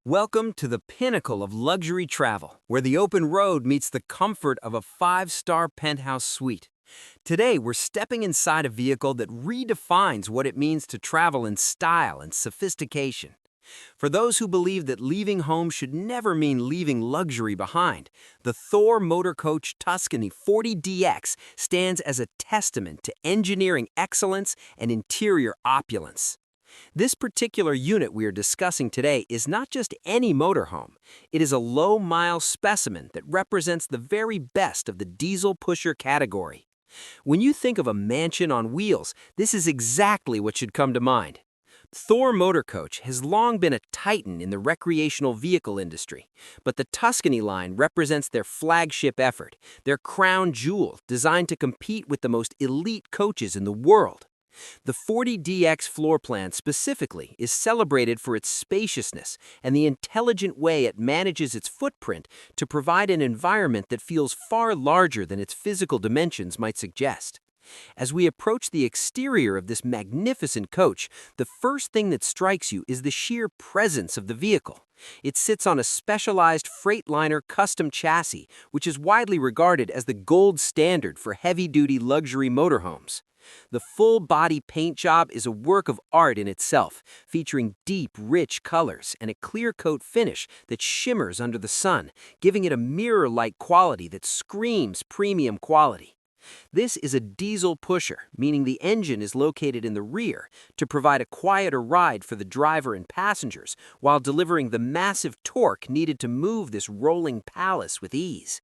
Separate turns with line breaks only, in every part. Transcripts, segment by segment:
Welcome to the pinnacle of luxury travel, where the open road meets the comfort of a five-star penthouse suite. Today, we're stepping inside a vehicle that redefines what it means to travel in style and sophistication. For those who believe that leaving home should never mean leaving luxury behind, the Thor Motor Coach Tuscany 40DX stands as a testament to engineering excellence and interior opulence. This particular unit we are discussing today is not just any motorhome. It is a low-mile specimen that represents the very best of the diesel pusher category. When you think of a mansion on wheels, this is exactly what should come to mind. Thor Motor Coach has long been a titan in the recreational vehicle industry, but the Tuscany line represents their flagship effort, their crown jewel designed to compete with the most elite coaches in the world. The 40DX floor plan specifically is celebrated for its spaciousness and the intelligent way it manages its footprint to provide an environment that feels far larger than its physical dimensions might suggest. As we approach the exterior of this magnificent coach, the first thing that strikes you is the sheer presence of the vehicle. It sits on a specialized Freightliner custom chassis, which is widely regarded as the gold standard for heavy-duty luxury motorhomes. The full-body paint job is a work of art in itself, featuring deep, rich colors and a clear-coat finish that shimmers under the sun, giving it a mirror-like quality that screams premium quality. This is a diesel pusher, meaning the engine is located in the rear to provide a quieter ride for the driver and passengers while delivering the massive torque needed to move this rolling palace with ease.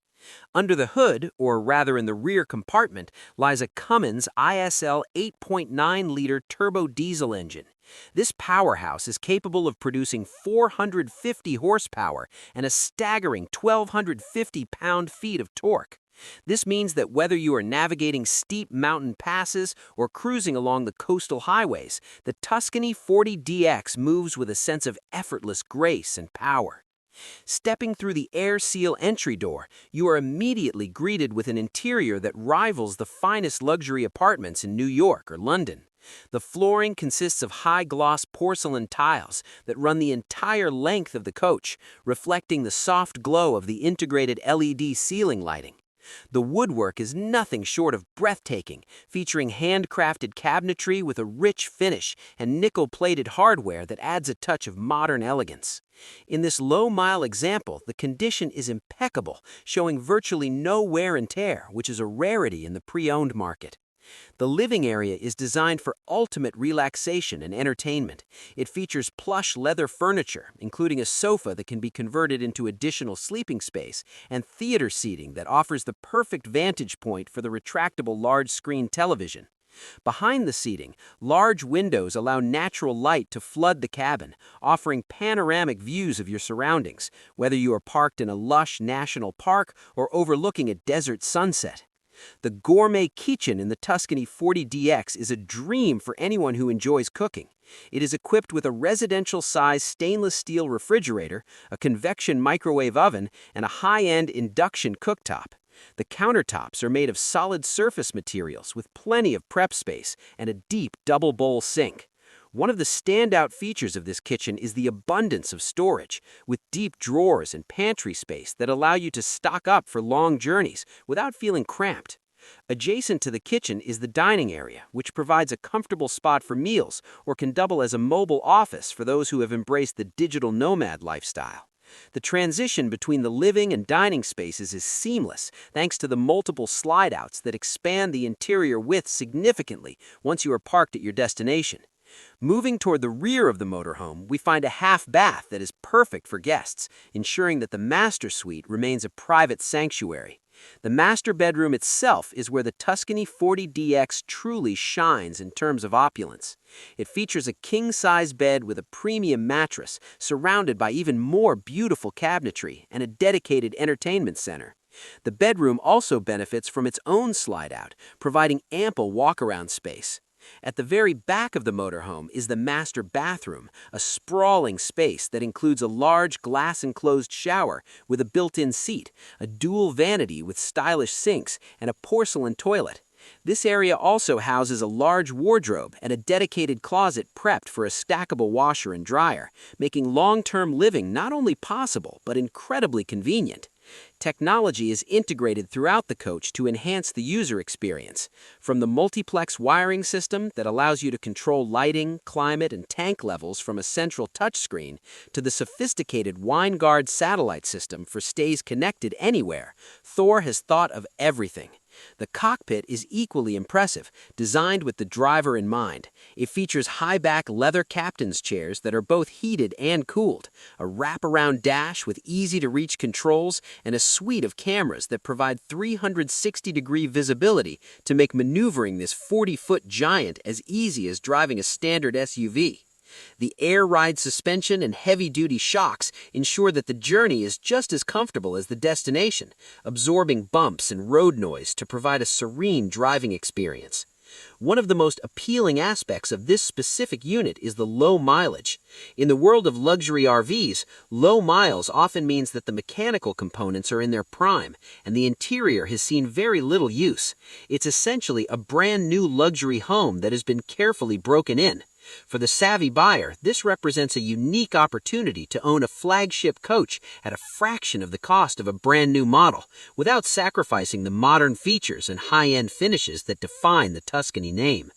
Under the hood, or rather in the rear compartment, lies a Cummins ISL 8.9-liter turbo diesel engine. This powerhouse is capable of producing 450 horsepower and a staggering 1,250 pound-feet of torque. This means that whether you are navigating steep mountain passes or cruising along the coastal highways, the Tuscany 40DX moves with a sense of effortless grace and power. Stepping through the air seal entry door, you are immediately greeted with an interior that rivals the finest luxury apartments in New York or London. The flooring consists of high-gloss porcelain tiles that run the entire length of the coach, reflecting the soft glow of the integrated LED ceiling lighting. The woodwork is nothing short of breathtaking, featuring handcrafted cabinetry with a rich finish and nickel-plated hardware that adds a touch of modern elegance. In this low-mile example, the condition is impeccable, showing virtually no wear and tear, which is a rarity in the pre-owned market. The living area is designed for ultimate relaxation and entertainment. It features plush leather furniture, including a sofa that can be converted into additional sleeping space, and theater seating that offers the perfect vantage point for the retractable large-screen television. Behind the seating, large windows allow natural light to flood the cabin, offering panoramic views of your surroundings, whether you are parked in a lush national park or overlooking a desert sunset. The gourmet kitchen in the Tuscany 40DX is a dream for anyone who enjoys cooking. It is equipped with a residential-size stainless steel refrigerator, a convection microwave oven, and a high-end induction cooktop. The countertops are made of solid surface materials with plenty of prep space and a deep double-bowl sink. One of the standout features of this kitchen is the abundance of storage, with deep drawers and pantry space that allow you to stock up for long journeys without feeling cramped. Adjacent to the kitchen is the dining area, which provides a comfortable spot for meals or can double as a mobile office for those who have embraced the digital nomad lifestyle. The transition between the living and dining spaces is seamless thanks to the multiple slide-outs that expand the interior width significantly once you are parked at your destination. Moving toward the rear of the motorhome, we find a half bath that is perfect for guests, ensuring that the master suite remains a private sanctuary. The master bedroom itself is where the Tuscany 40DX truly shines in terms of opulence. It features a king-size bed with a premium mattress, surrounded by even more beautiful cabinetry and a dedicated entertainment center. The bedroom also benefits from its own slide-out, providing ample walk-around space. At the very back of the motorhome is the master bathroom, a sprawling space that includes a large glass-enclosed shower with a built-in seat, a dual vanity with stylish sinks, and a porcelain toilet. This area also houses a large wardrobe and a dedicated closet prepped for a stackable washer and dryer, making long-term living not only possible but incredibly convenient. Technology is integrated throughout the coach to enhance the user experience, from the multiplex wiring system that allows you to control lighting, climate, and tank levels from a central touchscreen to the sophisticated WineGuard satellite system for stays connected anywhere. Thor has thought of everything. The cockpit is equally impressive, designed with the driver in mind. It features high-back leather captain's chairs that are both heated and cooled, a wraparound dash with easy-to-reach controls, and a suite of cameras that provide 360-degree visibility to make maneuvering this 40-foot giant as easy as driving a standard SUV. The air ride suspension and heavy-duty shocks ensure that the journey is just as comfortable as the destination, absorbing bumps and road noise to provide a serene driving experience. One of the most appealing aspects of this specific unit is the low mileage. In the world of luxury RVs, low miles often means that the mechanical components are in their prime, and the interior has seen very little use. It's essentially a brand new luxury home that has been carefully broken in. For the savvy buyer, this represents a unique opportunity to own a flagship coach at a fraction of the cost of a brand new model, without sacrificing the modern features and high-end finishes that define the Tuscany name.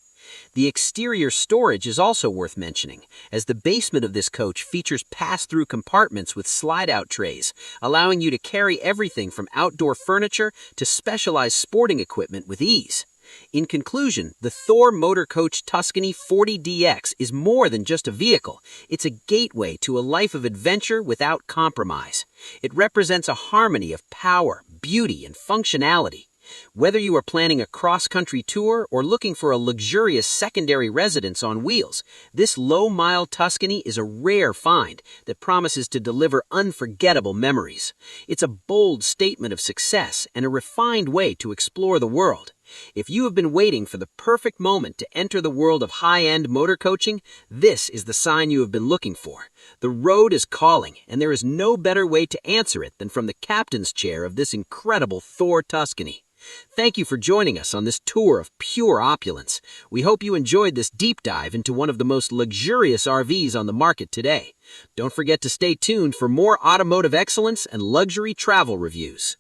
The exterior storage is also worth mentioning, as the basement of this coach features pass-through compartments with slide-out trays, allowing you to carry everything from outdoor furniture to specialized sporting equipment with ease. In conclusion, the Thor Motor Coach Tuscany 40DX is more than just a vehicle. It's a gateway to a life of adventure without compromise. It represents a harmony of power, beauty, and functionality. Whether you are planning a cross-country tour or looking for a luxurious secondary residence on wheels, this low-mile Tuscany is a rare find that promises to deliver unforgettable memories. It's a bold statement of success and a refined way to explore the world. If you have been waiting for the perfect moment to enter the world of high-end motor coaching, this is the sign you have been looking for. The road is calling, and there is no better way to answer it than from the captain's chair of this incredible Thor Tuscany. Thank you for joining us on this tour of pure opulence. We hope you enjoyed this deep dive into one of the most luxurious RVs on the market today. Don't forget to stay tuned for more automotive excellence and luxury travel reviews.